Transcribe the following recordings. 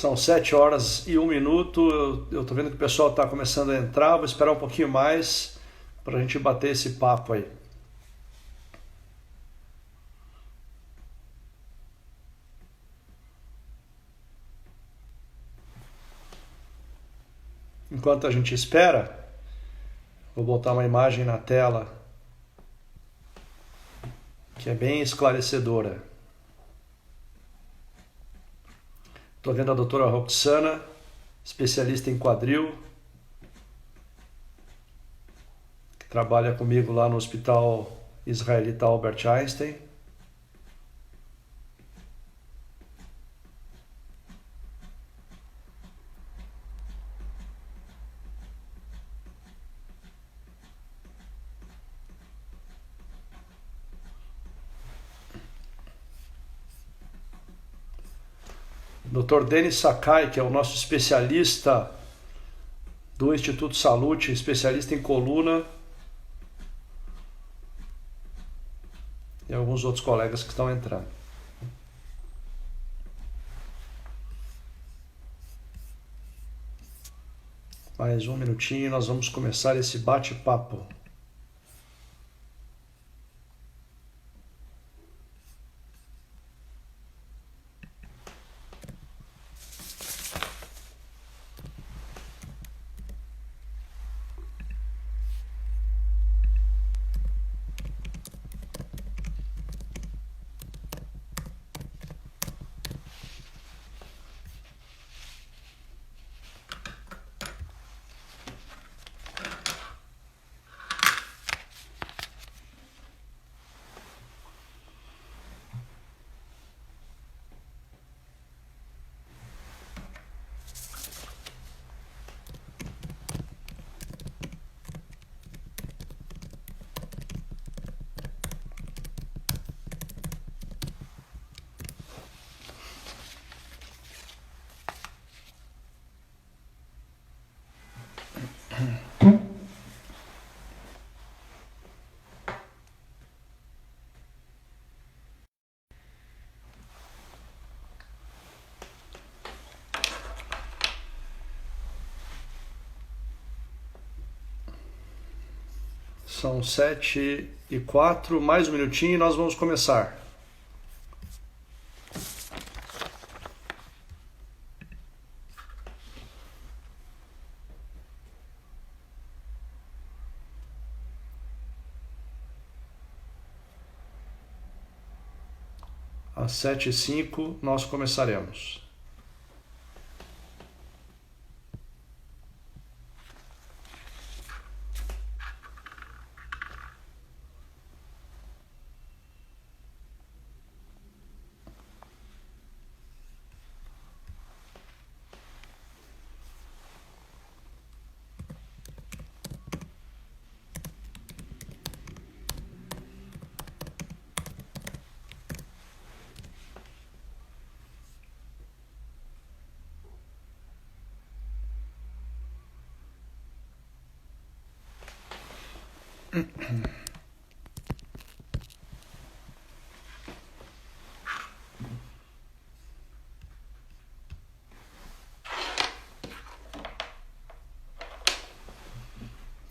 São 7h01. Eu tô vendo que o pessoal está começando a entrar. Vou esperar um pouquinho mais para a gente bater esse papo aí. Enquanto a gente espera, vou botar uma imagem na tela que é bem esclarecedora. Estou vendo a doutora Roxana, especialista em quadril, que trabalha comigo lá no Hospital Israelita Albert Einstein. Dr. Denis Sakai, que é o nosso especialista do Instituto Salute, especialista em coluna, e alguns outros colegas que estão entrando. Mais um minutinho e nós vamos começar esse bate-papo. São 7h04, mais um minutinho e nós vamos começar. Às 7h05 nós começaremos.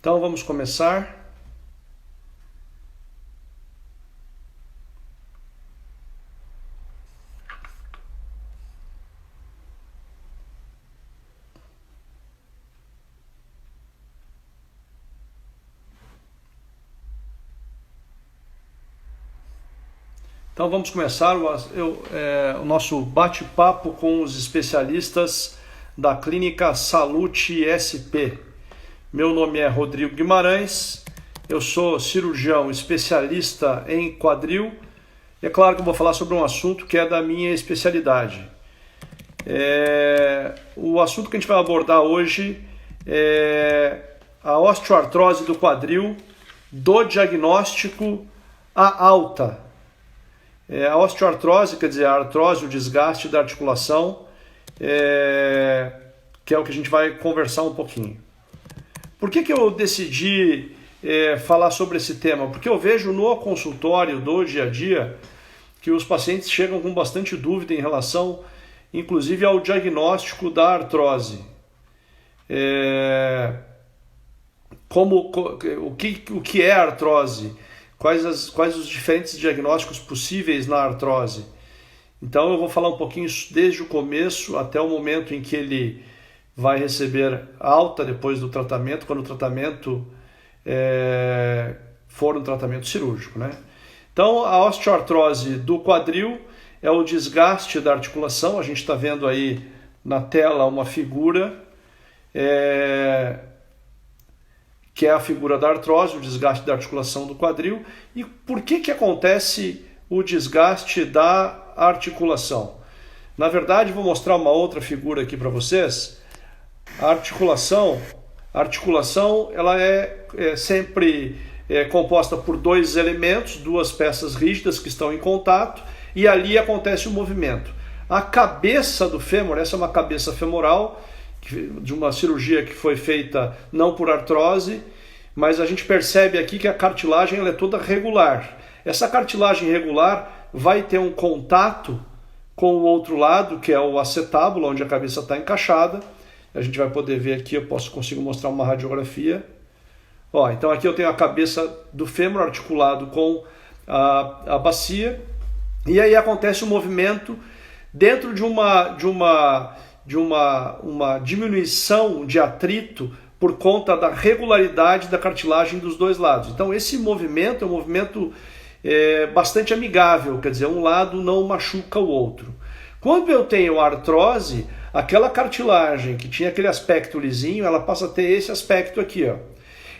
Então vamos começar. Então vamos começar o nosso bate-papo com os especialistas da Clínica Salute SP. Meu nome é Rodrigo Guimarães, eu sou cirurgião especialista em quadril e é claro que eu vou falar sobre um assunto que é da minha especialidade. O assunto que a gente vai abordar hoje é a osteoartrose do quadril, do diagnóstico à alta. A osteoartrose, quer dizer, a artrose, o desgaste da articulação, que é o que a gente vai conversar um pouquinho. Por que eu decidi falar sobre esse tema? Porque eu vejo no consultório do dia a dia que os pacientes chegam com bastante dúvida em relação inclusive ao diagnóstico da artrose. O que é artrose? Quais os diferentes diagnósticos possíveis na artrose? Então eu vou falar um pouquinho desde o começo até o momento em que ele vai receber alta depois do tratamento, quando o tratamento for um tratamento cirúrgico, né? Então a osteoartrose do quadril é o desgaste da articulação. A gente está vendo aí na tela uma figura que é a figura da artrose, o desgaste da articulação do quadril. E por que acontece o desgaste da articulação? Na verdade, vou mostrar uma outra figura aqui para vocês. A articulação ela é sempre composta por dois elementos, duas peças rígidas que estão em contato, e ali acontece o movimento. A cabeça do fêmur, essa é uma cabeça femoral, de uma cirurgia que foi feita não por artrose, mas a gente percebe aqui que a cartilagem ela é toda regular. Essa cartilagem regular vai ter um contato com o outro lado, que é o acetábulo, onde a cabeça está encaixada. A gente vai poder ver aqui, consigo mostrar uma radiografia. Então aqui eu tenho a cabeça do fêmur articulado com a bacia, e aí acontece um movimento dentro de uma diminuição de atrito por conta da regularidade da cartilagem dos dois lados. Então esse movimento é um movimento bastante amigável, quer dizer, um lado não machuca o outro. Quando eu tenho artrose, aquela cartilagem que tinha aquele aspecto lisinho, ela passa a ter esse aspecto aqui, ó.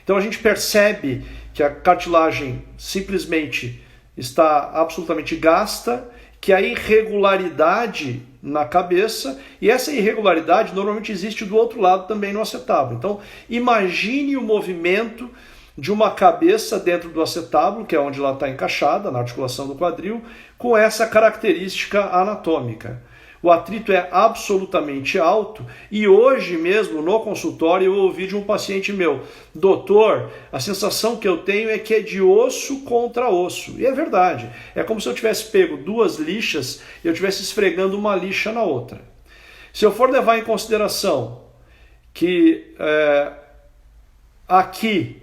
Então a gente percebe que a cartilagem simplesmente está absolutamente gasta, que a irregularidade na cabeça, e essa irregularidade normalmente existe do outro lado também no acetábulo. Então imagine o movimento de uma cabeça dentro do acetábulo, que é onde ela está encaixada, na articulação do quadril, com essa característica anatômica. O atrito é absolutamente alto, e hoje mesmo no consultório eu ouvi de um paciente meu: doutor, a sensação que eu tenho é que é de osso contra osso. E é verdade, é como se eu tivesse pego duas lixas e eu estivesse esfregando uma lixa na outra. Se eu for levar em consideração que aqui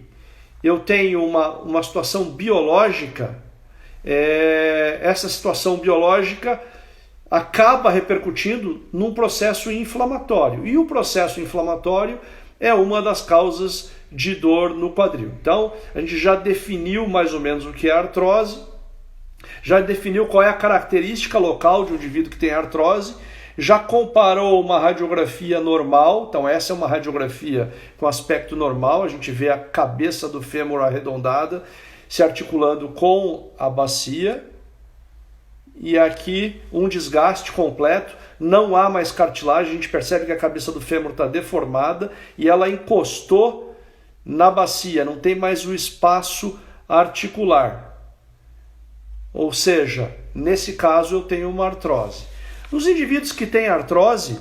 eu tenho uma situação biológica, essa situação biológica acaba repercutindo num processo inflamatório. E o processo inflamatório é uma das causas de dor no quadril. Então, a gente já definiu mais ou menos o que é artrose, já definiu qual é a característica local de um indivíduo que tem artrose, já comparou uma radiografia normal. Então essa é uma radiografia com aspecto normal, a gente vê a cabeça do fêmur arredondada se articulando com a bacia, e aqui um desgaste completo, não há mais cartilagem, a gente percebe que a cabeça do fêmur está deformada e ela encostou na bacia, não tem mais o espaço articular. Ou seja, nesse caso eu tenho uma artrose. Nos indivíduos que têm artrose,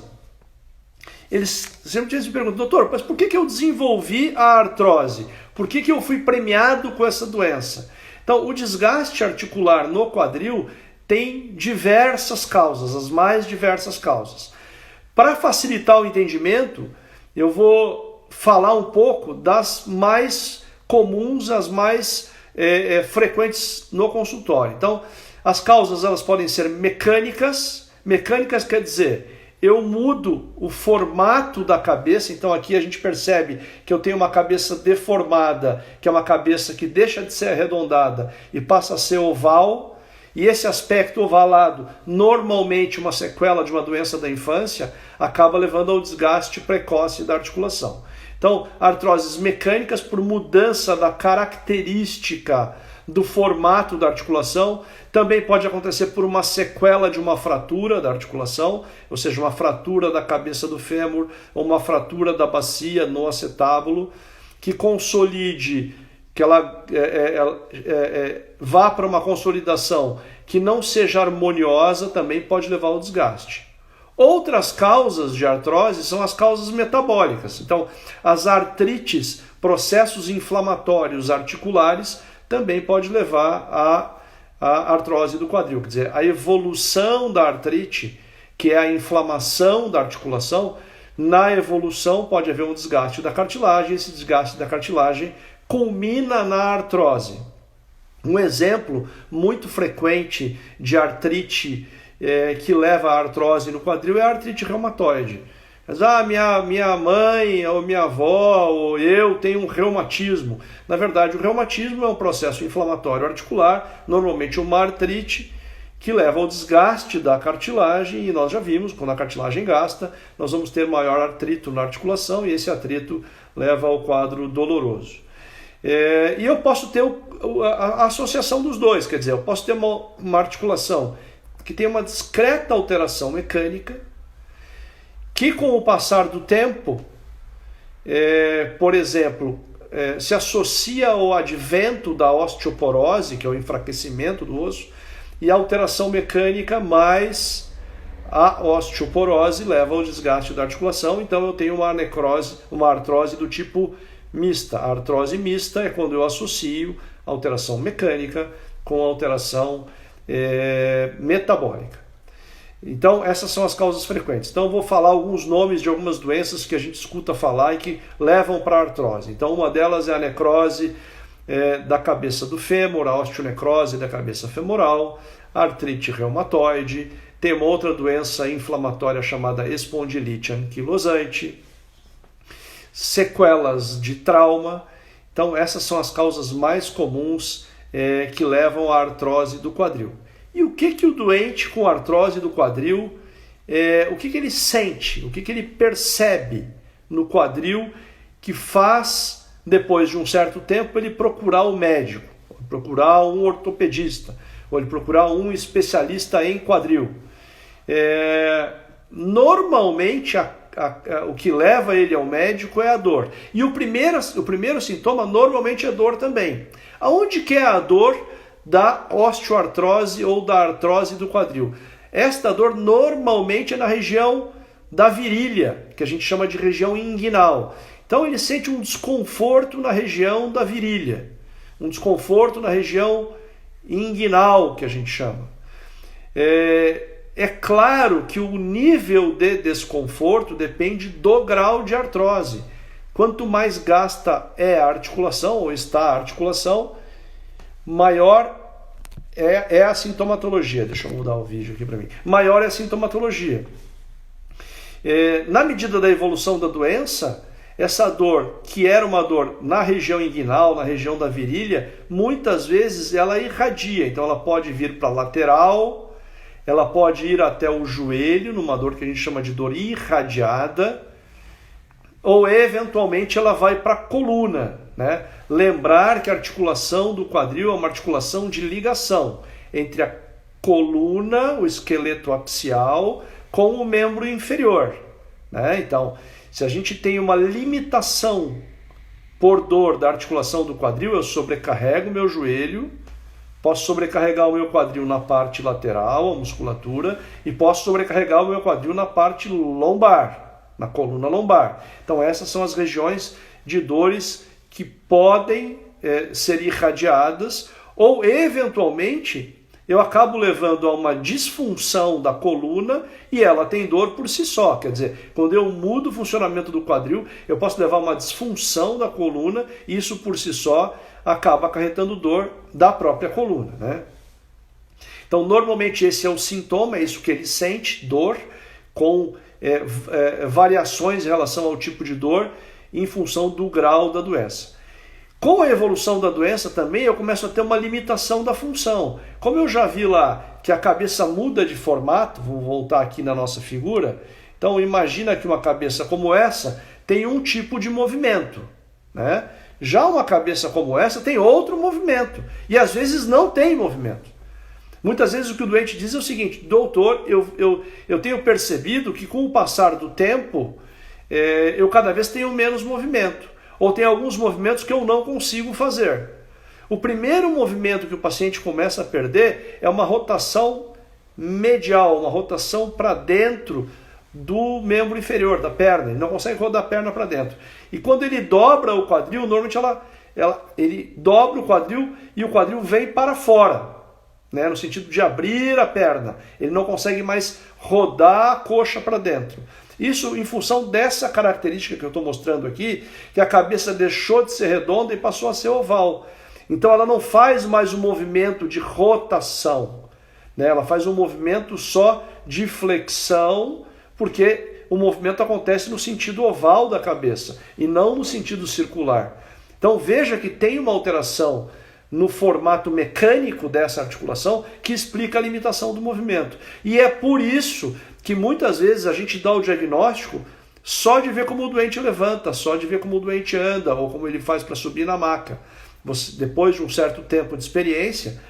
eles sempre se perguntam: doutor, mas por que eu desenvolvi a artrose? Por que eu fui premiado com essa doença? Então, o desgaste articular no quadril tem diversas causas, as mais diversas causas. Para facilitar o entendimento, eu vou falar um pouco das mais comuns, as mais frequentes no consultório. Então, as causas elas podem ser mecânicas. Mecânicas quer dizer, eu mudo o formato da cabeça. Então aqui a gente percebe que eu tenho uma cabeça deformada, que é uma cabeça que deixa de ser arredondada e passa a ser oval. E esse aspecto ovalado, normalmente uma sequela de uma doença da infância, acaba levando ao desgaste precoce da articulação. Então, artroses mecânicas por mudança da característica do formato da articulação. Também pode acontecer por uma sequela de uma fratura da articulação, ou seja, uma fratura da cabeça do fêmur ou uma fratura da bacia no acetábulo, que consolide, que ela vá para uma consolidação que não seja harmoniosa, também pode levar ao desgaste. Outras causas de artrose são as causas metabólicas. Então, as artrites, processos inflamatórios articulares, também pode levar à artrose do quadril. Quer dizer, a evolução da artrite, que é a inflamação da articulação, na evolução pode haver um desgaste da cartilagem, esse desgaste da cartilagem culmina na artrose. Um exemplo muito frequente de artrite que leva à artrose no quadril é a artrite reumatoide. Mas, minha mãe, ou minha avó, ou eu tenho um reumatismo. Na verdade, o reumatismo é um processo inflamatório articular, normalmente uma artrite, que leva ao desgaste da cartilagem, e nós já vimos, quando a cartilagem gasta, nós vamos ter maior atrito na articulação, e esse atrito leva ao quadro doloroso. E eu posso ter a associação dos dois, quer dizer, eu posso ter uma articulação que tem uma discreta alteração mecânica, que com o passar do tempo, por exemplo, se associa ao advento da osteoporose, que é o enfraquecimento do osso, e a alteração mecânica mais a osteoporose leva ao desgaste da articulação, então eu tenho uma necrose, uma artrose do tipo mista. A artrose mista é quando eu associo alteração mecânica com alteração metabólica. Então, essas são as causas frequentes. Então, eu vou falar alguns nomes de algumas doenças que a gente escuta falar e que levam para a artrose. Então, uma delas é a necrose da cabeça do fêmur, a osteonecrose da cabeça femoral, a artrite reumatoide, tem uma outra doença inflamatória chamada espondilite anquilosante, sequelas de trauma. Então, essas são as causas mais comuns que levam à artrose do quadril. E o que o doente com artrose do quadril, o que ele sente, o que ele percebe no quadril que faz, depois de um certo tempo, ele procurar o médico, procurar um ortopedista, ou ele procurar um especialista em quadril. Normalmente, o que leva ele ao médico é a dor. E o primeiro sintoma normalmente é dor também. Aonde que é a dor da osteoartrose ou da artrose do quadril? Esta dor normalmente é na região da virilha, que a gente chama de região inguinal. Então ele sente um desconforto na região da virilha, um desconforto na região inguinal, que a gente chama. É claro que o nível de desconforto depende do grau de artrose. Quanto mais gasta a articulação, ou está a articulação, maior é a sintomatologia. Deixa eu mudar o vídeo aqui para mim. Maior é a sintomatologia. Na medida da evolução da doença, essa dor, que era uma dor na região inguinal, na região da virilha, muitas vezes ela irradia. Então ela pode vir para a lateral, ela pode ir até o joelho, numa dor que a gente chama de dor irradiada, ou eventualmente ela vai para a coluna, né? Lembrar que a articulação do quadril é uma articulação de ligação entre a coluna, o esqueleto axial, com o membro inferior, né? Então, se a gente tem uma limitação por dor da articulação do quadril, eu sobrecarrego o meu joelho, posso sobrecarregar o meu quadril na parte lateral, a musculatura, e posso sobrecarregar o meu quadril na parte lombar, na coluna lombar. Então essas são as regiões de dores que podem ser irradiadas, ou eventualmente eu acabo levando a uma disfunção da coluna e ela tem dor por si só. Quer dizer, quando eu mudo o funcionamento do quadril, eu posso levar a uma disfunção da coluna e isso por si só acaba acarretando dor da própria coluna, né? Então, normalmente esse é o sintoma, é isso que ele sente, dor, com variações em relação ao tipo de dor em função do grau da doença. Com a evolução da doença também eu começo a ter uma limitação da função. Como eu já vi lá que a cabeça muda de formato, vou voltar aqui na nossa figura, então imagina que uma cabeça como essa tem um tipo de movimento, né? Já uma cabeça como essa tem outro movimento e às vezes não tem movimento. Muitas vezes o que o doente diz é o seguinte: doutor, eu tenho percebido que com o passar do tempo eu cada vez tenho menos movimento. Ou tem alguns movimentos que eu não consigo fazer. O primeiro movimento que o paciente começa a perder é uma rotação medial, uma rotação para dentro do membro inferior, da perna. Ele não consegue rodar a perna para dentro. E quando ele dobra o quadril, normalmente ele dobra o quadril e o quadril vem para fora. né, no sentido de abrir a perna. Ele não consegue mais rodar a coxa para dentro. Isso em função dessa característica que eu estou mostrando aqui, que a cabeça deixou de ser redonda e passou a ser oval. Então ela não faz mais um movimento de rotação, né? Ela faz um movimento só de flexão, porque o movimento acontece no sentido oval da cabeça e não no sentido circular. Então veja que tem uma alteração no formato mecânico dessa articulação que explica a limitação do movimento. E é por isso que muitas vezes a gente dá o diagnóstico só de ver como o doente levanta, só de ver como o doente anda ou como ele faz para subir na maca. Depois de um certo tempo de experiência,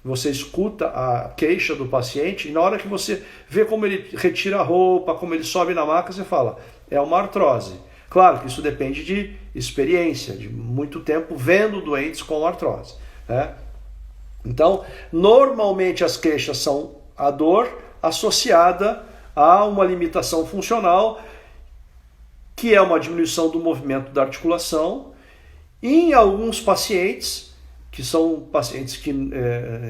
você escuta a queixa do paciente e na hora que você vê como ele retira a roupa, como ele sobe na maca, você fala, é uma artrose. Claro que isso depende de experiência, de muito tempo vendo doentes com artrose, né? Então, normalmente as queixas são a dor associada a uma limitação funcional, que é uma diminuição do movimento da articulação. Em alguns pacientes, que são pacientes que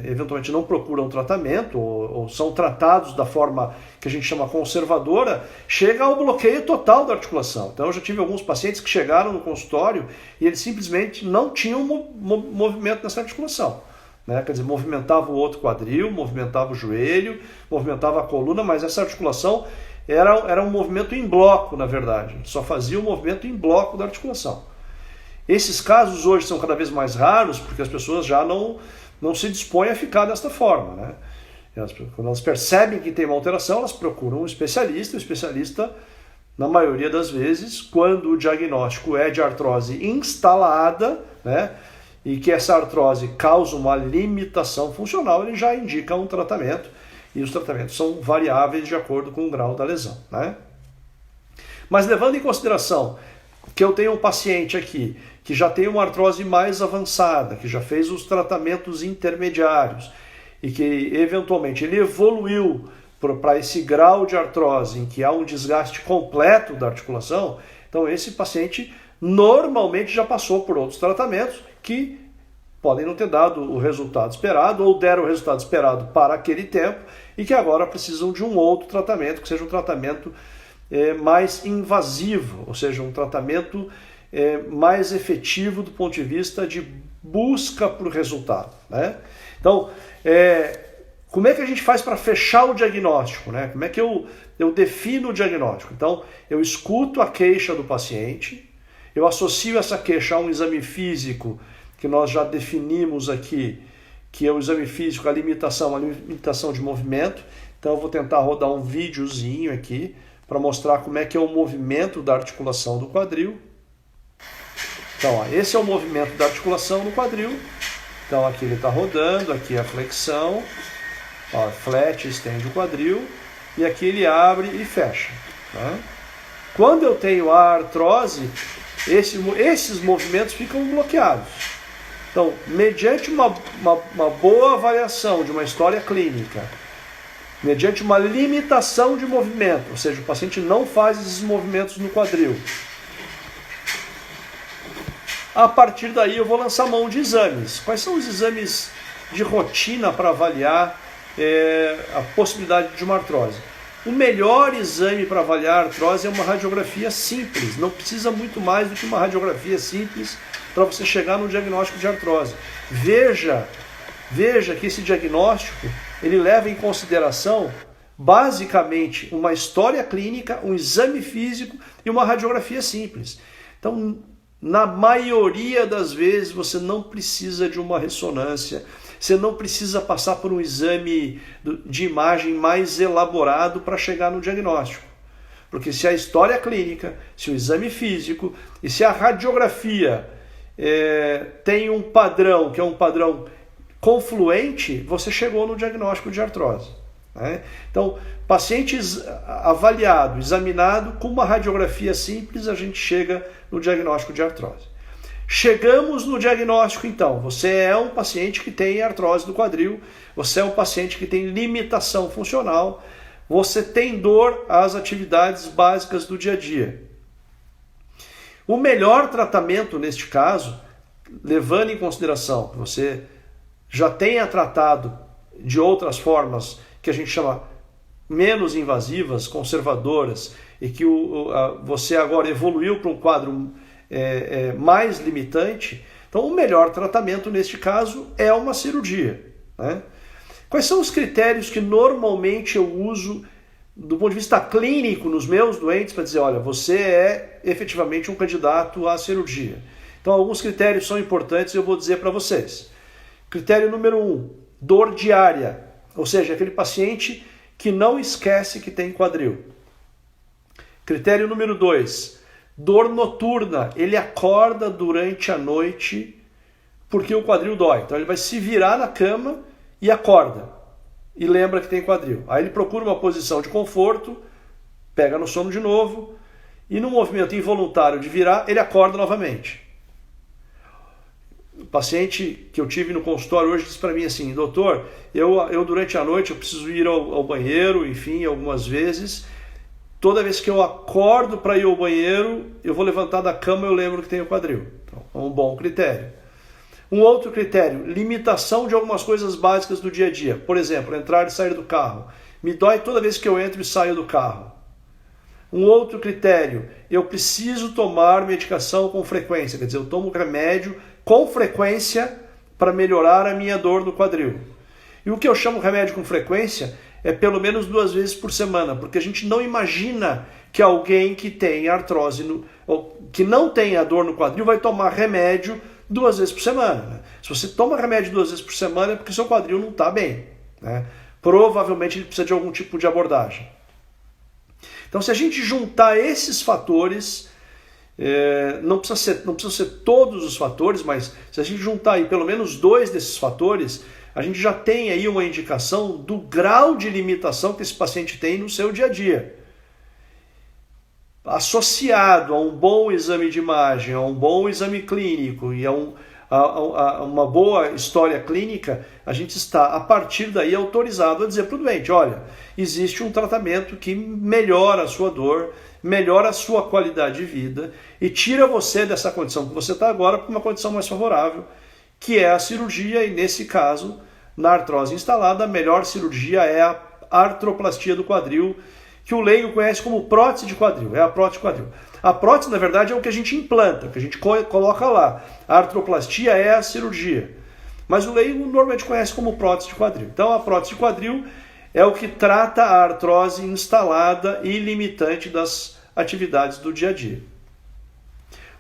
eventualmente não procuram tratamento ou são tratados da forma que a gente chama conservadora, chega ao bloqueio total da articulação. Então eu já tive alguns pacientes que chegaram no consultório e eles simplesmente não tinham movimento nessa articulação, né? Quer dizer, movimentava o outro quadril, movimentava o joelho, movimentava a coluna, mas essa articulação era um movimento em bloco, na verdade. Só fazia o movimento em bloco da articulação. Esses casos hoje são cada vez mais raros, porque as pessoas já não se dispõem a ficar desta forma, né? Quando elas percebem que tem uma alteração, elas procuram um especialista. O especialista, na maioria das vezes, quando o diagnóstico é de artrose instalada, né, e que essa artrose causa uma limitação funcional, ele já indica um tratamento, e os tratamentos são variáveis de acordo com o grau da lesão, né? Mas levando em consideração que eu tenho um paciente aqui que já tem uma artrose mais avançada, que já fez os tratamentos intermediários e que eventualmente ele evoluiu para esse grau de artrose em que há um desgaste completo da articulação, então esse paciente normalmente já passou por outros tratamentos que podem não ter dado o resultado esperado ou deram o resultado esperado para aquele tempo e que agora precisam de um outro tratamento, que seja um tratamento mais invasivo, ou seja, um tratamento mais efetivo do ponto de vista de busca por resultado, né? Então, como é que a gente faz para fechar o diagnóstico, né? Como é que eu defino o diagnóstico? Então, eu escuto a queixa do paciente, eu associo essa queixa a um exame físico que nós já definimos aqui, que é o exame físico, a limitação de movimento. Então, eu vou tentar rodar um videozinho aqui para mostrar como é que é o movimento da articulação do quadril. Então, ó, esse é o movimento da articulação no quadril. Então, aqui ele está rodando, aqui é a flexão, ó, flat, estende o quadril, e aqui ele abre e fecha, tá? Quando eu tenho a artrose, esses movimentos ficam bloqueados. Então, mediante uma boa avaliação de uma história clínica, mediante uma limitação de movimento, ou seja, o paciente não faz esses movimentos no quadril, a partir daí eu vou lançar mão de exames. Quais são os exames de rotina para avaliar a possibilidade de uma artrose? O melhor exame para avaliar a artrose é uma radiografia simples. Não precisa muito mais do que uma radiografia simples para você chegar no diagnóstico de artrose. Veja que esse diagnóstico ele leva em consideração basicamente uma história clínica, um exame físico e uma radiografia simples. Então, na maioria das vezes você não precisa de uma ressonância, você não precisa passar por um exame de imagem mais elaborado para chegar no diagnóstico. Porque se a história clínica, se o exame físico e se a radiografia tem um padrão, que é um padrão confluente, você chegou no diagnóstico de artrose, né? Então, paciente avaliado, examinado com uma radiografia simples, a gente chega no diagnóstico de artrose. Chegamos no diagnóstico, então. Você é um paciente que tem artrose do quadril, você é um paciente que tem limitação funcional, você tem dor às atividades básicas do dia a dia. O melhor tratamento neste caso, levando em consideração que você já tenha tratado de outras formas que a gente chama menos invasivas, conservadoras, e que você agora evoluiu para um quadro mais limitante, então o melhor tratamento neste caso é uma cirurgia, né? Quais são os critérios que normalmente eu uso do ponto de vista clínico nos meus doentes para dizer, olha, você é efetivamente um candidato à cirurgia? Então alguns critérios são importantes e eu vou dizer para vocês. Critério número 1, dor diária, ou seja, aquele paciente que não esquece que tem quadril. Critério número 2, dor noturna, ele acorda durante a noite porque o quadril dói. Então ele vai se virar na cama e acorda e lembra que tem quadril. Aí ele procura uma posição de conforto, pega no sono de novo e no movimento involuntário de virar, ele acorda novamente. O paciente que eu tive no consultório hoje disse para mim assim, doutor, eu durante a noite eu preciso ir ao banheiro, enfim, algumas vezes. Toda vez que eu acordo para ir ao banheiro, eu vou levantar da cama e eu lembro que tenho quadril. Então, é um bom critério. Um outro critério, limitação de algumas coisas básicas do dia a dia. Por exemplo, entrar e sair do carro. Me dói toda vez que eu entro e saio do carro. Um outro critério, eu preciso tomar medicação com frequência. Quer dizer, eu tomo remédio com frequência para melhorar a minha dor no quadril. E o que eu chamo remédio com frequência é pelo menos 2 vezes por semana, porque a gente não imagina que alguém que tem artrose, ou que não tem a dor no quadril, vai tomar remédio 2 vezes por semana, né? Se você toma remédio 2 vezes por semana é porque seu quadril não está bem, né? Provavelmente ele precisa de algum tipo de abordagem. Então, se a gente juntar esses fatores, não precisa ser todos os fatores, mas se a gente juntar aí pelo menos 2 desses fatores, a gente já tem aí uma indicação do grau de limitação que esse paciente tem no seu dia a dia. Associado a um bom exame de imagem, a um bom exame clínico e a uma boa história clínica, a gente está, a partir daí, autorizado a dizer para o doente, olha, existe um tratamento que melhora a sua dor, melhora a sua qualidade de vida e tira você dessa condição que você está agora para uma condição mais favorável, que é a cirurgia, e nesse caso, na artrose instalada, a melhor cirurgia é a artroplastia do quadril, que o leigo conhece como prótese de quadril, é a prótese de quadril. A prótese, na verdade, é o que a gente implanta, o que a gente coloca lá. A artroplastia é a cirurgia. Mas o leigo normalmente conhece como prótese de quadril. Então, a prótese de quadril é o que trata a artrose instalada e limitante das atividades do dia a dia.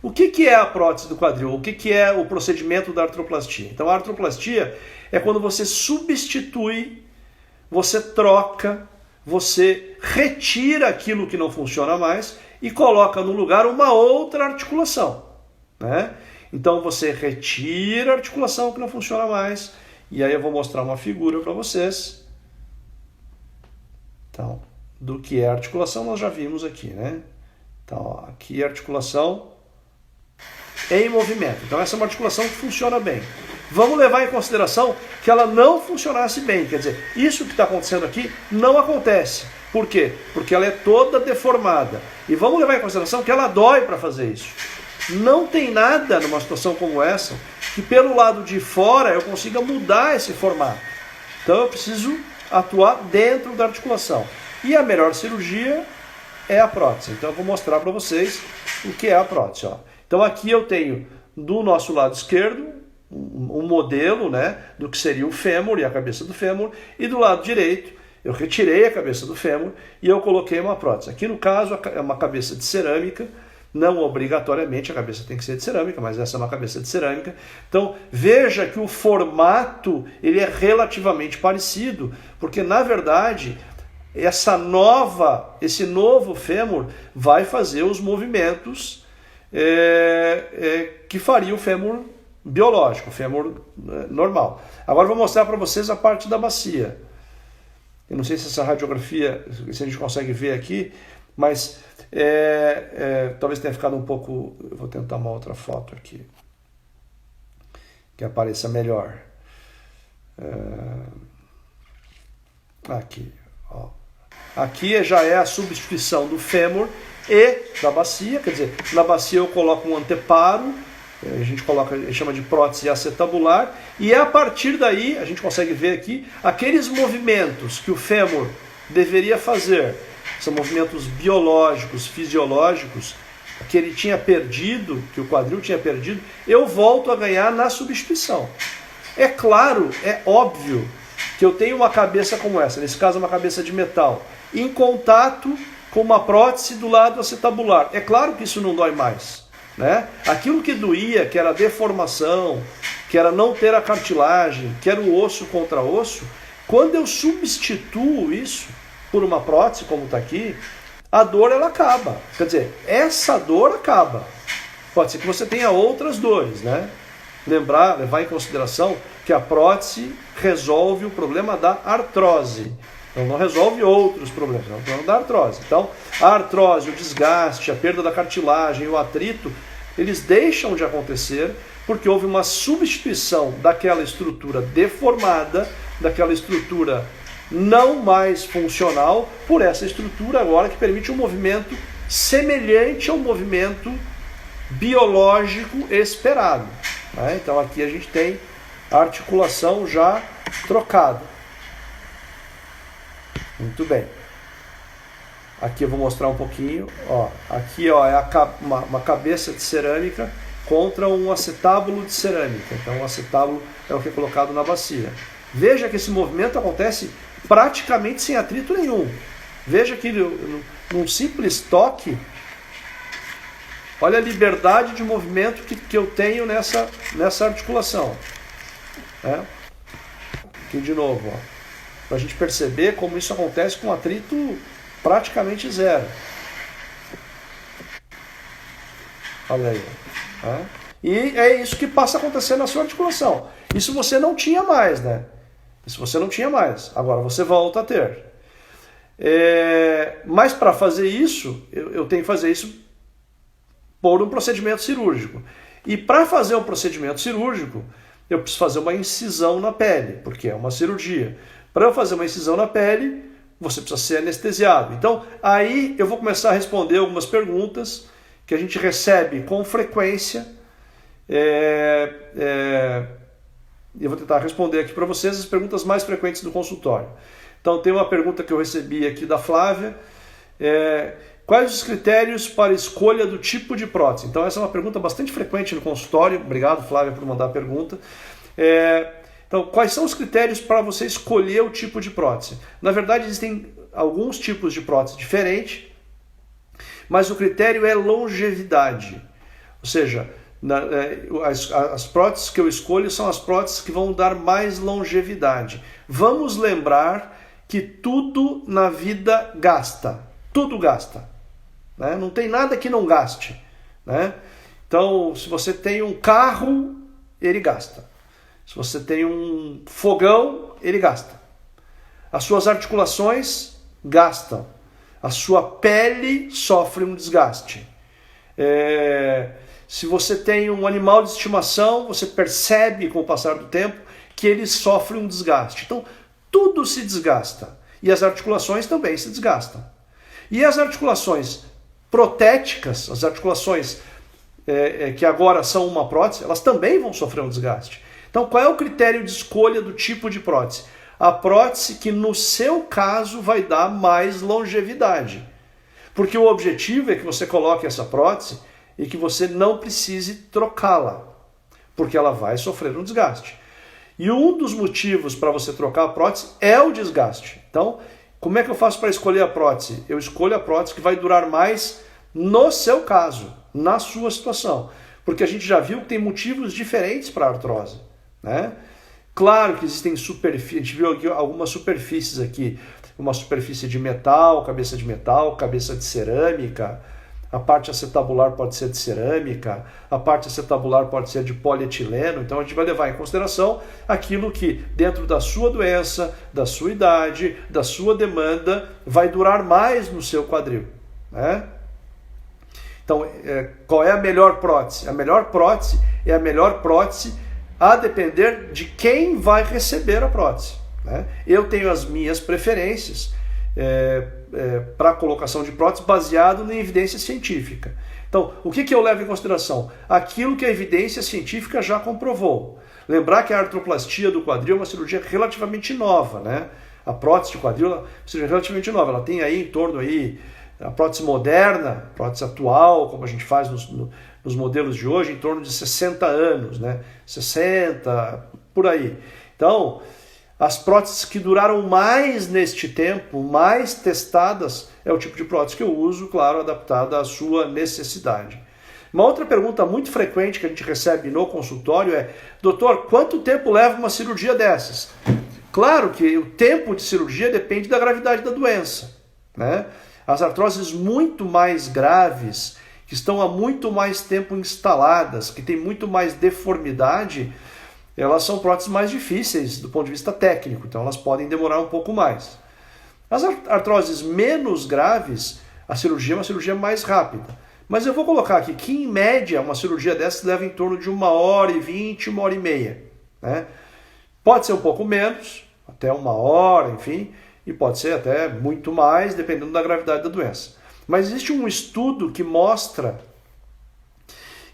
O que é a prótese do quadril? O que é o procedimento da artroplastia? Então, a artroplastia é quando você substitui, você troca, você retira aquilo que não funciona mais e coloca no lugar uma outra articulação, né? Então você retira a articulação que não funciona mais, e aí eu vou mostrar uma figura para vocês. Então, do que é articulação nós já vimos aqui, né? Então, ó, aqui é a articulação em movimento. Então essa é uma articulação que funciona bem. Vamos levar em consideração que ela não funcionasse bem. Quer dizer, isso que está acontecendo aqui não acontece. Por quê? Porque ela é toda deformada. E vamos levar em consideração que ela dói para fazer isso. Não tem nada numa situação como essa que pelo lado de fora eu consiga mudar esse formato. Então eu preciso atuar dentro da articulação. E a melhor cirurgia é a prótese. Então eu vou mostrar para vocês o que é a prótese. Ó. Então aqui eu tenho do nosso lado esquerdo um modelo, né, do que seria o fêmur e a cabeça do fêmur, e do lado direito eu retirei a cabeça do fêmur e eu coloquei uma prótese. Aqui no caso é uma cabeça de cerâmica, não obrigatoriamente a cabeça tem que ser de cerâmica, mas essa é uma cabeça de cerâmica. Então veja que o formato ele é relativamente parecido, porque na verdade esse novo fêmur vai fazer os movimentos que faria o fêmur biológico, o fêmur normal. Agora eu vou mostrar para vocês a parte da bacia. Eu não sei se essa radiografia, se a gente consegue ver aqui, mas talvez tenha ficado um pouco... Eu vou tentar uma outra foto aqui, que apareça melhor. Aqui, ó. Aqui já é a substituição do fêmur e da bacia, quer dizer, na bacia eu coloco um anteparo a gente chama de prótese acetabular, e a partir daí, a gente consegue ver aqui, aqueles movimentos que o fêmur deveria fazer, são movimentos biológicos, fisiológicos, que ele tinha perdido, que o quadril tinha perdido, eu volto a ganhar na substituição. É claro, é óbvio que eu tenho uma cabeça como essa, nesse caso uma cabeça de metal, em contato com uma prótese do lado acetabular. É claro que isso não dói mais, né? Aquilo que doía, que era a deformação, que era não ter a cartilagem, que era o osso contra osso, quando eu substituo isso por uma prótese, como está aqui, a dor ela acaba. Quer dizer, essa dor acaba. Pode ser que você tenha outras dores, né? Levar em consideração que a prótese resolve o problema da artrose. Então não resolve outros problemas, é o problema da artrose. Então, a artrose, o desgaste, a perda da cartilagem, o atrito, eles deixam de acontecer porque houve uma substituição daquela estrutura deformada, daquela estrutura não mais funcional, por essa estrutura agora que permite um movimento semelhante ao movimento biológico esperado. Né? Então aqui a gente tem a articulação já trocada. Muito bem. Aqui eu vou mostrar um pouquinho. Ó, aqui ó, é uma cabeça de cerâmica contra um acetábulo de cerâmica. Então o acetábulo é o que é colocado na bacia. Veja que esse movimento acontece praticamente sem atrito nenhum. Veja que num simples toque, olha a liberdade de movimento que eu tenho nessa articulação. Aqui de novo, para a gente perceber como isso acontece com atrito praticamente zero. Olha aí. E é isso que passa a acontecer na sua articulação. Isso você não tinha mais, né? Isso você não tinha mais. Agora você volta a ter. Mas para fazer isso, eu tenho que fazer isso por um procedimento cirúrgico. E para fazer um procedimento cirúrgico, eu preciso fazer uma incisão na pele, porque é uma cirurgia. Para eu fazer uma incisão na pele, você precisa ser anestesiado. Então, aí eu vou começar a responder algumas perguntas que a gente recebe com frequência. Eu vou tentar responder aqui para vocês as perguntas mais frequentes do consultório. Então, tem uma pergunta que eu recebi aqui da Flávia. Quais os critérios para escolha do tipo de prótese? Então, essa é uma pergunta bastante frequente no consultório. Obrigado, Flávia, por mandar a pergunta. Então, quais são os critérios para você escolher o tipo de prótese? Na verdade, existem alguns tipos de prótese diferentes, mas o critério é longevidade. Ou seja, as próteses que eu escolho são as próteses que vão dar mais longevidade. Vamos lembrar que tudo na vida gasta. Tudo gasta. Né? Não tem nada que não gaste. Né? Então, se você tem um carro, ele gasta. Se você tem um fogão, ele gasta. As suas articulações gastam. A sua pele sofre um desgaste. Se você tem um animal de estimação, você percebe com o passar do tempo que ele sofre um desgaste. Então, tudo se desgasta. E as articulações também se desgastam. E as articulações protéticas, as articulações que agora são uma prótese, elas também vão sofrer um desgaste. Então, qual é o critério de escolha do tipo de prótese? A prótese que, no seu caso, vai dar mais longevidade. Porque o objetivo é que você coloque essa prótese e que você não precise trocá-la, porque ela vai sofrer um desgaste. E um dos motivos para você trocar a prótese é o desgaste. Então, como é que eu faço para escolher a prótese? Eu escolho a prótese que vai durar mais no seu caso, na sua situação. Porque a gente já viu que tem motivos diferentes para a artrose. Né? Claro que existem superfícies, a gente viu aqui algumas superfícies aqui, uma superfície de metal, cabeça de cerâmica, a parte acetabular pode ser de cerâmica, a parte acetabular pode ser de polietileno, então a gente vai levar em consideração aquilo que dentro da sua doença, da sua idade, da sua demanda, vai durar mais no seu quadril. Né? Então, qual é a melhor prótese? A melhor prótese é a melhor prótese a depender de quem vai receber a prótese. Né? Eu tenho as minhas preferências para a colocação de prótese baseado na evidência científica. Então, o que eu levo em consideração? Aquilo que a evidência científica já comprovou. Lembrar que a artroplastia do quadril é uma cirurgia relativamente nova, né? A prótese de quadril é uma cirurgia relativamente nova. Ela tem aí em torno aí, a prótese moderna, a prótese atual, como a gente faz nos modelos de hoje, em torno de 60 anos, né? 60, por aí. Então, as próteses que duraram mais neste tempo, mais testadas, é o tipo de prótese que eu uso, claro, adaptada à sua necessidade. Uma outra pergunta muito frequente que a gente recebe no consultório é: doutor, quanto tempo leva uma cirurgia dessas? Claro que o tempo de cirurgia depende da gravidade da doença, né? As artroses muito mais graves, que estão há muito mais tempo instaladas, que têm muito mais deformidade, elas são próteses mais difíceis do ponto de vista técnico, então elas podem demorar um pouco mais. As artroses menos graves, a cirurgia é uma cirurgia mais rápida. Mas eu vou colocar aqui que, em média, uma cirurgia dessas leva em torno de 1h20, 1h30. Né? Pode ser um pouco menos, até 1 hora, enfim, e pode ser até muito mais, dependendo da gravidade da doença. Mas existe um estudo que mostra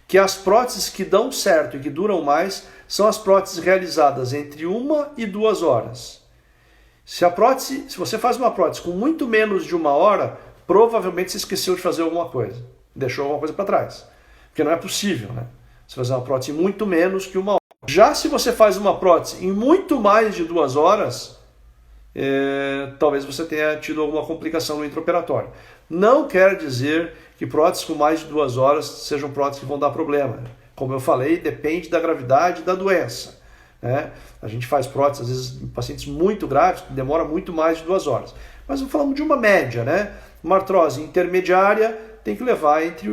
que as próteses que dão certo e que duram mais são as próteses realizadas entre 1 e 2 horas. Se você faz uma prótese com muito menos de 1 hora, provavelmente você esqueceu de fazer alguma coisa. Deixou alguma coisa para trás. Porque não é possível, né? Você fazer uma prótese em muito menos que 1 hora. Já se você faz uma prótese em muito mais de 2 horas, talvez você tenha tido alguma complicação no intraoperatório. Não quer dizer que próteses com mais de 2 horas sejam próteses que vão dar problema. Como eu falei, depende da gravidade da doença. Né? A gente faz próteses, às vezes, em pacientes muito graves, que demora muito mais de 2 horas. Mas falamos de uma média, né? Uma artrose intermediária tem que levar entre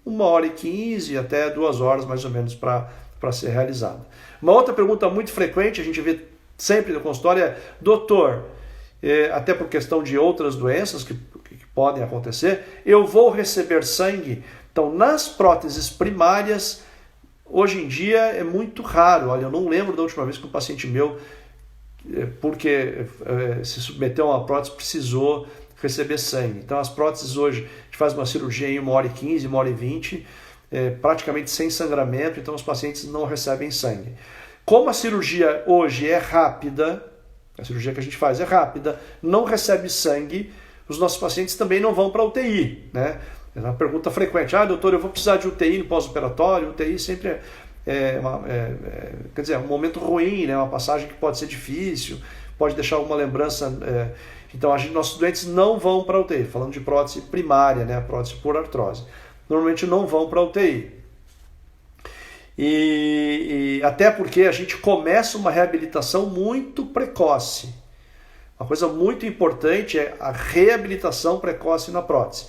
1h15 até 2 horas, mais ou menos, para ser realizada. Uma outra pergunta muito frequente, a gente vê sempre no consultório, é: doutor, até por questão de outras doenças que podem acontecer, eu vou receber sangue? Então, nas próteses primárias, hoje em dia é muito raro. Olha, eu não lembro da última vez que um paciente meu, porque se submeteu a uma prótese, precisou receber sangue. Então, as próteses hoje, a gente faz uma cirurgia em 1h15, 1h20, praticamente sem sangramento, então os pacientes não recebem sangue. Como a cirurgia hoje é rápida, a cirurgia que a gente faz é rápida, não recebe sangue, os nossos pacientes também não vão para a UTI, né? É uma pergunta frequente: doutor, eu vou precisar de UTI no pós-operatório? UTI sempre quer dizer, é um momento ruim, né? Uma passagem que pode ser difícil, pode deixar alguma lembrança. Então, nossos doentes não vão para a UTI, falando de prótese primária, né? Prótese por artrose. Normalmente não vão para a UTI. E até porque a gente começa uma reabilitação muito precoce. Uma coisa muito importante é a reabilitação precoce na prótese.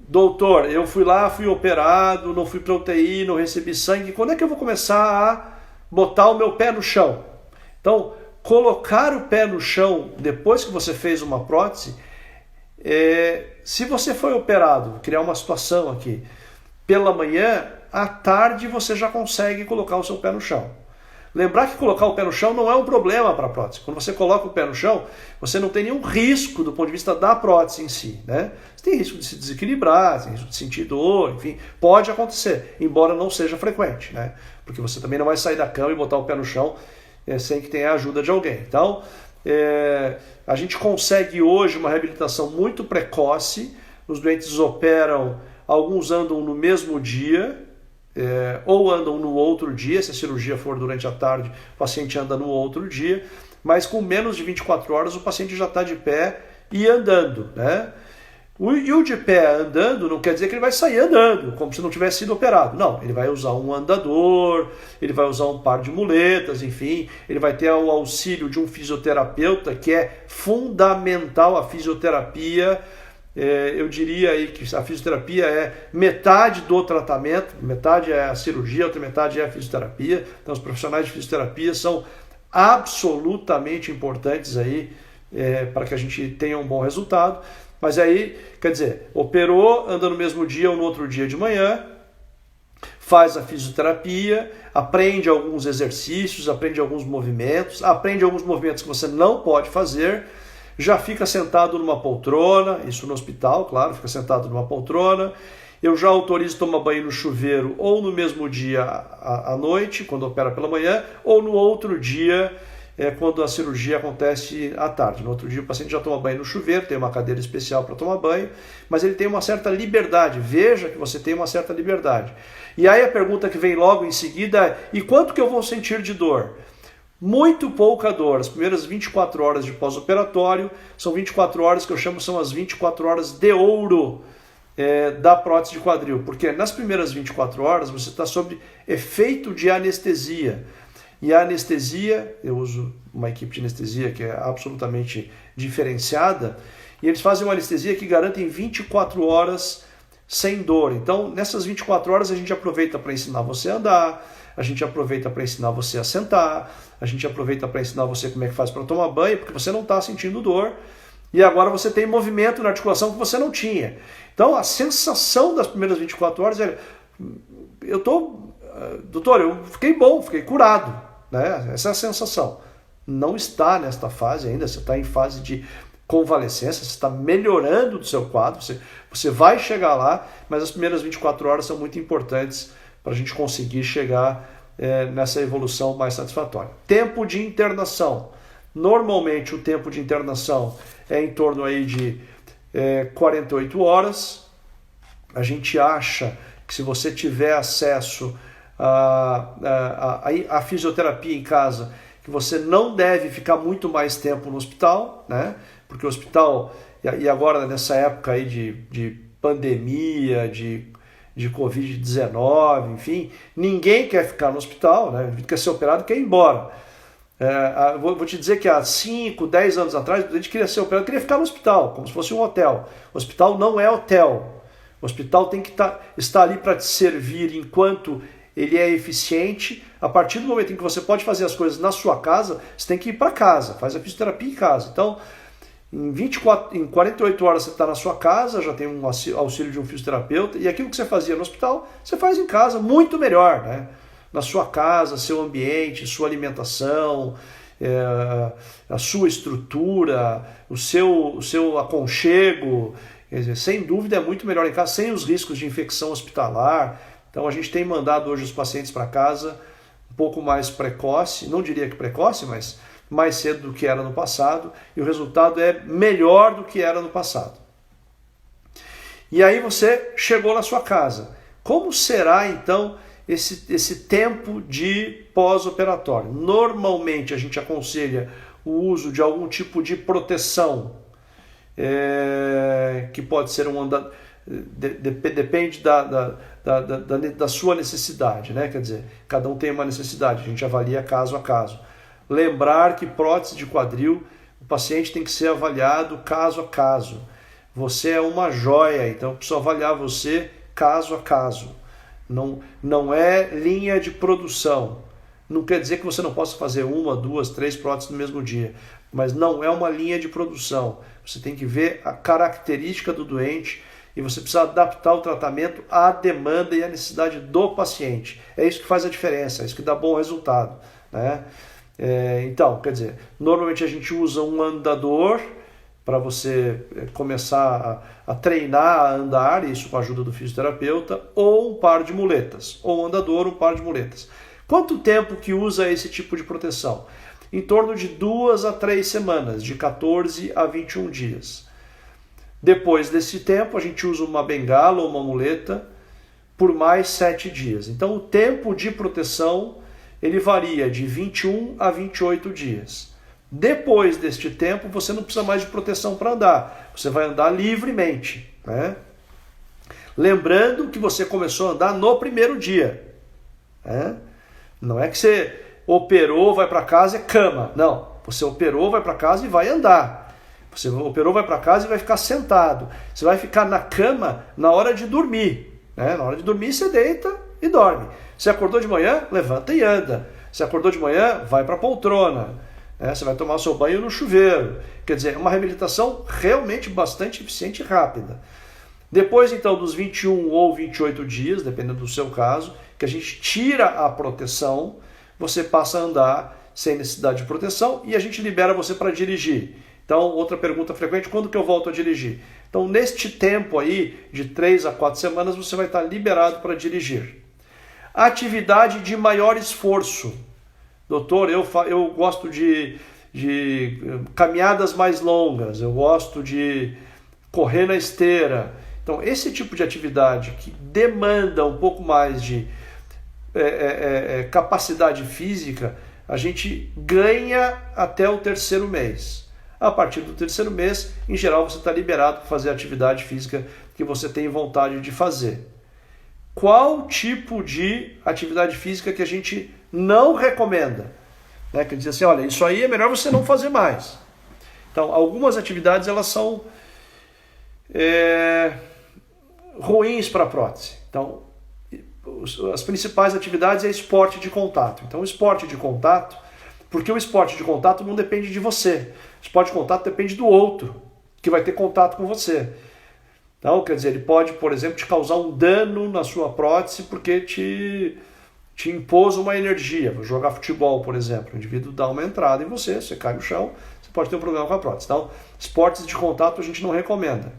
Doutor, eu fui operado, não fui para UTI, não recebi sangue, quando é que eu vou começar a botar o meu pé no chão? Então, colocar o pé no chão depois que você fez uma prótese, se você foi operado, vou criar uma situação aqui, pela manhã, à tarde você já consegue colocar o seu pé no chão. Lembrar que colocar o pé no chão não é um problema para a prótese. Quando você coloca o pé no chão, você não tem nenhum risco do ponto de vista da prótese em si, né? Você tem risco de se desequilibrar, tem risco de sentir dor, enfim, pode acontecer, embora não seja frequente, né? Porque você também não vai sair da cama e botar o pé no chão sem que tenha a ajuda de alguém. Então, a gente consegue hoje uma reabilitação muito precoce, os doentes operam, alguns andam no mesmo dia, ou andam no outro dia, se a cirurgia for durante a tarde, o paciente anda no outro dia, mas com menos de 24 horas o paciente já está de pé e andando, né? E o de pé andando não quer dizer que ele vai sair andando, como se não tivesse sido operado. Não, ele vai usar um andador, ele vai usar um par de muletas, enfim, ele vai ter o auxílio de um fisioterapeuta, que é fundamental. A fisioterapia, eu diria aí que a fisioterapia é metade do tratamento, metade é a cirurgia, outra metade é a fisioterapia. Então os profissionais de fisioterapia são absolutamente importantes aí para que a gente tenha um bom resultado. Mas aí, quer dizer, operou, anda no mesmo dia ou no outro dia de manhã, faz a fisioterapia, aprende alguns exercícios, aprende alguns movimentos que você não pode fazer, já fica sentado numa poltrona, isso no hospital, claro, fica sentado numa poltrona. Eu já autorizo tomar banho no chuveiro ou no mesmo dia à noite, quando opera pela manhã, ou no outro dia, quando a cirurgia acontece à tarde. No outro dia o paciente já toma banho no chuveiro, tem uma cadeira especial para tomar banho, mas ele tem uma certa liberdade. Veja que você tem uma certa liberdade. E aí a pergunta que vem logo em seguida é: e quanto que eu vou sentir de dor? Muito pouca dor. As primeiras 24 horas de pós-operatório são 24 horas que eu chamo, são as 24 horas de ouro da prótese de quadril, porque nas primeiras 24 horas você está sob efeito de anestesia. E a anestesia, eu uso uma equipe de anestesia que é absolutamente diferenciada, e eles fazem uma anestesia que garante 24 horas sem dor. Então, nessas 24 horas a gente aproveita para ensinar você a andar, a gente aproveita para ensinar você a sentar, a gente aproveita para ensinar você como é que faz para tomar banho, porque você não está sentindo dor, e agora você tem movimento na articulação que você não tinha. Então, a sensação das primeiras 24 horas é: doutor, eu fiquei bom, fiquei curado, né? Essa é a sensação. Não está nesta fase ainda, você está em fase de convalescência, você está melhorando do seu quadro, você vai chegar lá, mas as primeiras 24 horas são muito importantes para a gente conseguir chegar nessa evolução mais satisfatória. Tempo de internação. Normalmente o tempo de internação é em torno aí de 48 horas. A gente acha que se você tiver acesso à fisioterapia em casa, que você não deve ficar muito mais tempo no hospital, né? Porque o hospital, e agora nessa época aí de pandemia, de Covid-19, enfim, ninguém quer ficar no hospital, né? Quer ser operado, quer ir embora. Vou te dizer que há 5, 10 anos atrás, a gente queria ser operado, queria ficar no hospital, como se fosse um hotel. O hospital não é hotel. O hospital tem que estar ali para te servir enquanto ele é eficiente. A partir do momento em que você pode fazer as coisas na sua casa, você tem que ir para casa, faz a fisioterapia em casa. Então, em 48 horas você está na sua casa, já tem um auxílio de um fisioterapeuta, e aquilo que você fazia no hospital, você faz em casa muito melhor, né? Na sua casa, seu ambiente, sua alimentação, a sua estrutura, o seu aconchego, quer dizer, sem dúvida é muito melhor em casa, sem os riscos de infecção hospitalar. Então a gente tem mandado hoje os pacientes para casa um pouco mais precoce, não diria que precoce, mas mais cedo do que era no passado, e o resultado é melhor do que era no passado. E aí você chegou na sua casa. Como será então esse tempo de pós-operatório? Normalmente a gente aconselha o uso de algum tipo de proteção, que pode ser depende da sua necessidade, né? Quer dizer, cada um tem uma necessidade, a gente avalia caso a caso. Lembrar que prótese de quadril, o paciente tem que ser avaliado caso a caso. Você é uma joia, então eu preciso avaliar você caso a caso. Não é linha de produção. Não quer dizer que você não possa fazer 1, 2, 3 próteses no mesmo dia, mas não é uma linha de produção. Você tem que ver a característica do doente e você precisa adaptar o tratamento à demanda e à necessidade do paciente. É isso que faz a diferença, é isso que dá bom resultado, né? Então, quer dizer, normalmente a gente usa um andador para você começar a treinar a andar, isso com a ajuda do fisioterapeuta, ou um par de muletas, ou um andador, um par de muletas. Quanto tempo que usa esse tipo de proteção? Em torno de 2 a 3 semanas, de 14 a 21 dias. Depois desse tempo, a gente usa uma bengala ou uma muleta por mais 7 dias. Então, o tempo de proteção ele varia de 21 a 28 dias. Depois deste tempo, você não precisa mais de proteção para andar. Você vai andar livremente, né? Lembrando que você começou a andar no primeiro dia, né? Não é que você operou, vai para casa e cama. Não, você operou, vai para casa e vai andar. Você operou, vai para casa e vai ficar sentado. Você vai ficar na cama na hora de dormir, né? Na hora de dormir, você deita e dorme. Você acordou de manhã, levanta e anda. Você acordou de manhã, vai para a poltrona. Você vai tomar seu banho no chuveiro. Quer dizer, é uma reabilitação realmente bastante eficiente e rápida. Depois, então, dos 21 ou 28 dias, dependendo do seu caso, que a gente tira a proteção, você passa a andar sem necessidade de proteção e a gente libera você para dirigir. Então, outra pergunta frequente, quando que eu volto a dirigir? Então, neste tempo aí, de 3 a 4 semanas, você vai estar liberado para dirigir. Atividade de maior esforço. Doutor, eu gosto de caminhadas mais longas, eu gosto de correr na esteira. Então, esse tipo de atividade que demanda um pouco mais de capacidade física, a gente ganha até o 3º mês. A partir do 3º mês, em geral, você está liberado para fazer a atividade física que você tem vontade de fazer. Qual tipo de atividade física que a gente não recomenda? Né? Que diz assim, olha, isso aí é melhor você não fazer mais. Então, algumas atividades elas são ruins para a prótese. Então, as principais atividades é esporte de contato. Então, o esporte de contato, porque o esporte de contato não depende de você. O esporte de contato depende do outro, que vai ter contato com você. Então, quer dizer, ele pode, por exemplo, te causar um dano na sua prótese porque te impôs uma energia. Vou jogar futebol, por exemplo. O indivíduo dá uma entrada em você, você cai no chão, você pode ter um problema com a prótese. Então, esportes de contato a gente não recomenda.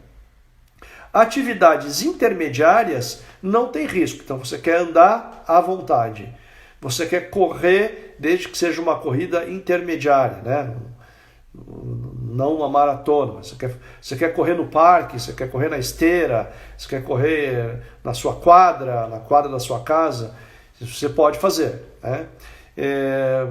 Atividades intermediárias não tem risco. Então, você quer andar à vontade. Você quer correr, desde que seja uma corrida intermediária, né? Não uma maratona. Você quer correr no parque, você quer correr na esteira, você quer correr na sua quadra, na quadra da sua casa, você pode fazer. Né?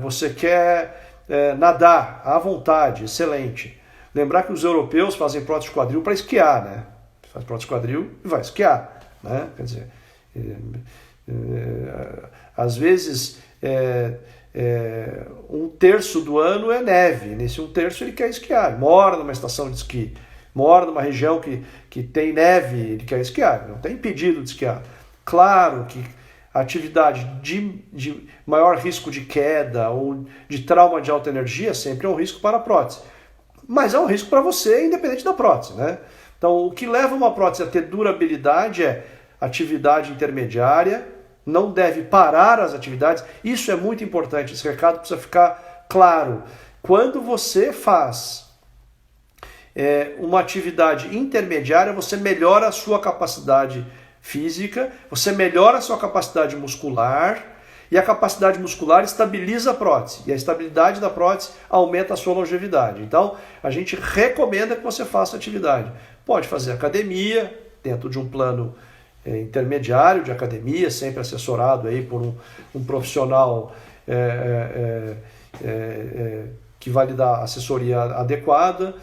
Você quer nadar à vontade, excelente. Lembrar que os europeus fazem prótese de quadril para esquiar, né? Faz prótese de quadril e vai esquiar. Né? Quer dizer, às vezes 1/3 do ano é neve. Nesse 1/3 ele quer esquiar. Mora numa estação de esqui, mora numa região que tem neve, ele quer esquiar. Não está impedido de esquiar. Claro que a atividade de maior risco de queda ou de trauma de alta energia sempre é um risco para a prótese. Mas é um risco para você, independente da prótese. Né? Então, o que leva uma prótese a ter durabilidade é atividade intermediária, não deve parar as atividades. Isso é muito importante, esse recado precisa ficar claro. Quando você faz uma atividade intermediária, você melhora a sua capacidade física, você melhora a sua capacidade muscular, e a capacidade muscular estabiliza a prótese, e a estabilidade da prótese aumenta a sua longevidade. Então, a gente recomenda que você faça atividade. Pode fazer academia, dentro de um plano intermediário de academia, sempre assessorado aí por um profissional que vai lhe dar assessoria adequada,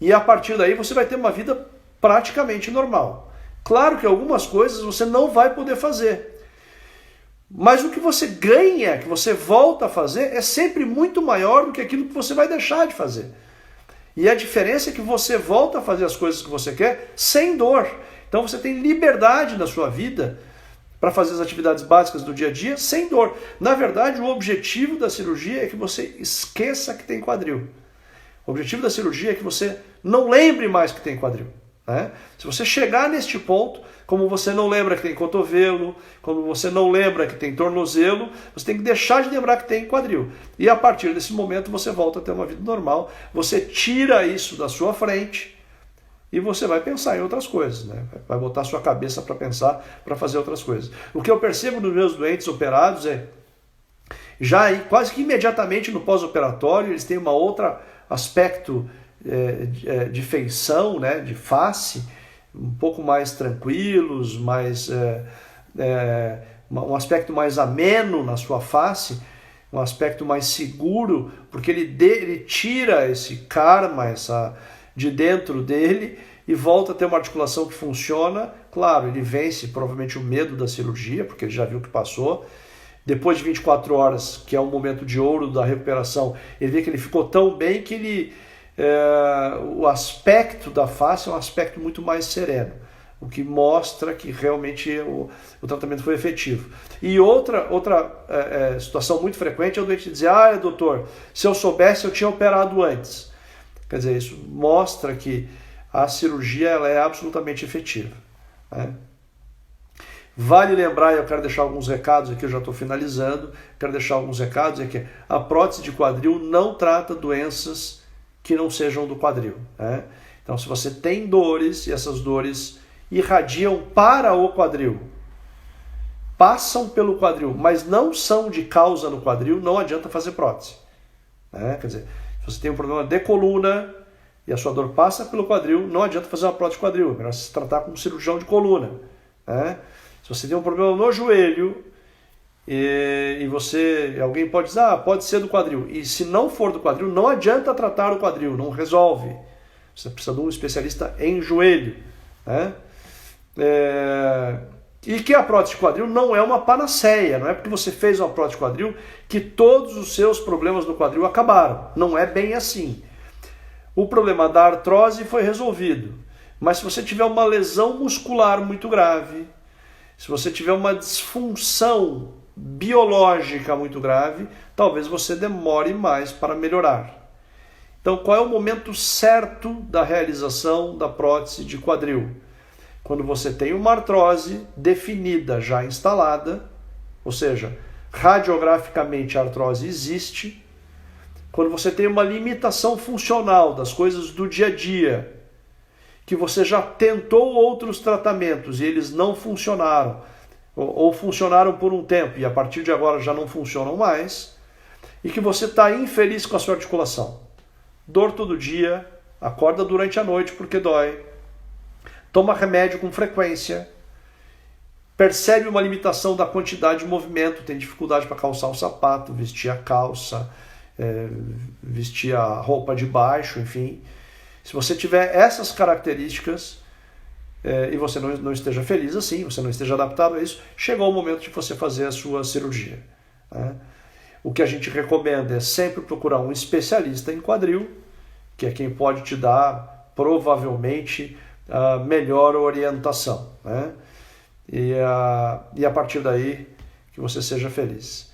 e a partir daí você vai ter uma vida praticamente normal. Claro que algumas coisas você não vai poder fazer, mas o que você ganha, que você volta a fazer, é sempre muito maior do que aquilo que você vai deixar de fazer. E a diferença é que você volta a fazer as coisas que você quer sem dor. Então você tem liberdade na sua vida para fazer as atividades básicas do dia a dia sem dor. Na verdade, o objetivo da cirurgia é que você esqueça que tem quadril. O objetivo da cirurgia é que você não lembre mais que tem quadril. Né? Se você chegar neste ponto, como você não lembra que tem cotovelo, como você não lembra que tem tornozelo, você tem que deixar de lembrar que tem quadril. E a partir desse momento você volta a ter uma vida normal, você tira isso da sua frente e você vai pensar em outras coisas, né? Vai botar a sua cabeça para pensar, para fazer outras coisas. O que eu percebo nos meus doentes operados já quase que imediatamente no pós-operatório, eles têm um outro aspecto de feição, né, de face, um pouco mais tranquilos, um aspecto mais ameno na sua face, um aspecto mais seguro, porque ele tira esse karma de dentro dele e volta a ter uma articulação que funciona. Claro, ele vence provavelmente o medo da cirurgia, porque ele já viu que passou. Depois de 24 horas, que é um momento de ouro da recuperação, ele vê que ele ficou tão bem que o aspecto da face é um aspecto muito mais sereno, o que mostra que realmente o tratamento foi efetivo. E outra situação muito frequente é o doente dizer: doutor, se eu soubesse eu tinha operado antes. Quer dizer, isso mostra que a cirurgia ela é absolutamente efetiva. Né? Vale lembrar, eu quero deixar alguns recados aqui, eu já estou finalizando, quero deixar alguns recados, que a prótese de quadril não trata doenças que não sejam do quadril, né? Então, se você tem dores e essas dores irradiam para o quadril, passam pelo quadril, mas não são de causa no quadril, não adianta fazer prótese, né? Quer dizer, se você tem um problema de coluna e a sua dor passa pelo quadril, não adianta fazer uma prótese de quadril, é melhor se tratar com um cirurgião de coluna, né? Se você tem um problema no joelho e alguém pode dizer, pode ser do quadril, e se não for do quadril, não adianta tratar o quadril, não resolve. Você precisa de um especialista em joelho, né? E que a prótese de quadril não é uma panaceia, não é porque você fez uma prótese de quadril que todos os seus problemas no quadril acabaram. Não é bem assim. O problema da artrose foi resolvido, mas se você tiver uma lesão muscular muito grave, se você tiver uma disfunção biológica muito grave, talvez você demore mais para melhorar. Então, qual é o momento certo da realização da prótese de quadril? Quando você tem uma artrose definida, já instalada, ou seja, radiograficamente a artrose existe. Quando você tem uma limitação funcional das coisas do dia a dia, que você já tentou outros tratamentos e eles não funcionaram, ou funcionaram por um tempo e a partir de agora já não funcionam mais, e que você está infeliz com a sua articulação. Dor todo dia, acorda durante a noite porque dói, toma remédio com frequência, percebe uma limitação da quantidade de movimento, tem dificuldade para calçar o sapato, vestir a calça, vestir a roupa de baixo, enfim. Se você tiver essas características e você não esteja feliz assim, você não esteja adaptado a isso, chegou o momento de você fazer a sua cirurgia, né? O que a gente recomenda é sempre procurar um especialista em quadril, que é quem pode te dar, provavelmente, a melhor orientação, né? E a partir daí, que você seja feliz.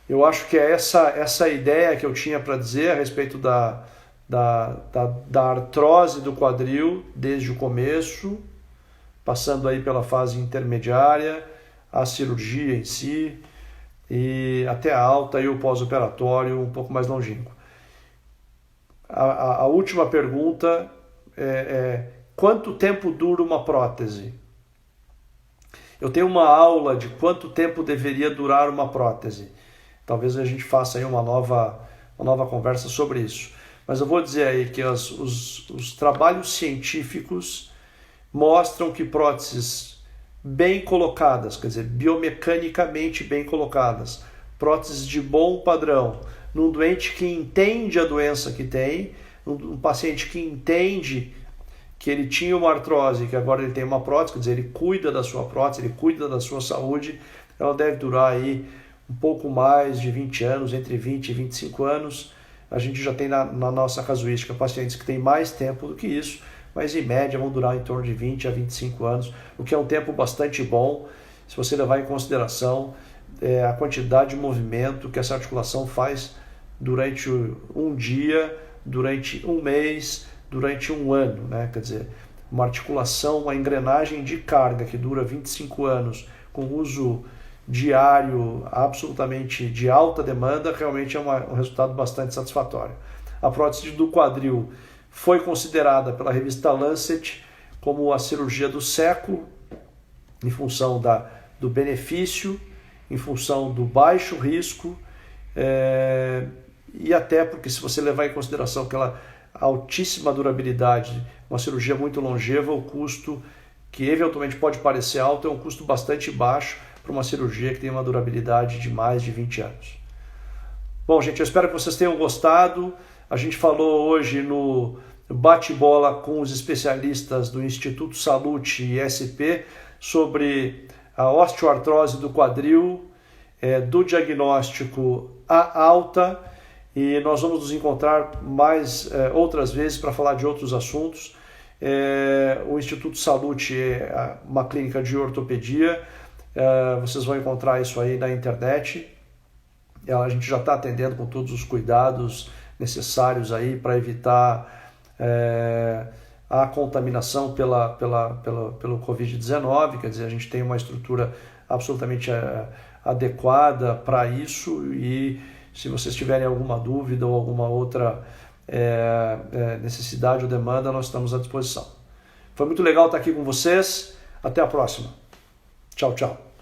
Eu acho que é essa ideia que eu tinha para dizer a respeito da artrose do quadril, desde o começo, passando aí pela fase intermediária, a cirurgia em si, e até a alta e o pós-operatório um pouco mais longínquo. A última pergunta é quanto tempo dura uma prótese? Eu tenho uma aula de quanto tempo deveria durar uma prótese. Talvez a gente faça aí uma nova conversa sobre isso. Mas eu vou dizer aí que os trabalhos científicos mostram que próteses bem colocadas, quer dizer, biomecanicamente bem colocadas, próteses de bom padrão, num doente que entende a doença que tem, um paciente que entende que ele tinha uma artrose, que agora ele tem uma prótese, quer dizer, ele cuida da sua prótese, ele cuida da sua saúde, ela deve durar aí um pouco mais de 20 anos, entre 20 e 25 anos. A gente já tem na nossa casuística pacientes que têm mais tempo do que isso, mas em média vão durar em torno de 20 a 25 anos, o que é um tempo bastante bom, se você levar em consideração a quantidade de movimento que essa articulação faz durante um dia, durante um mês, durante um ano, né? Quer dizer, uma articulação, uma engrenagem de carga que dura 25 anos, com uso diário absolutamente de alta demanda, realmente é um resultado bastante satisfatório. A prótese do quadril foi considerada pela revista Lancet como a cirurgia do século, em função do benefício, em função do baixo risco, e até porque, se você levar em consideração aquela altíssima durabilidade, uma cirurgia muito longeva, o custo, que eventualmente pode parecer alto, é um custo bastante baixo para uma cirurgia que tem uma durabilidade de mais de 20 anos. Bom, gente, eu espero que vocês tenham gostado. A gente falou hoje no bate-bola com os especialistas do Instituto Salute SP sobre a osteoartrose do quadril, do diagnóstico à alta, e nós vamos nos encontrar mais outras vezes para falar de outros assuntos. O Instituto Salute é uma clínica de ortopedia, vocês vão encontrar isso aí na internet. A gente já está atendendo com todos os cuidados necessários aí para evitar a contaminação pelo Covid-19, quer dizer, a gente tem uma estrutura absolutamente adequada para isso, e Se vocês tiverem alguma dúvida ou alguma outra necessidade ou demanda, nós estamos à disposição. Foi muito legal estar aqui com vocês. Até a próxima. Tchau, tchau.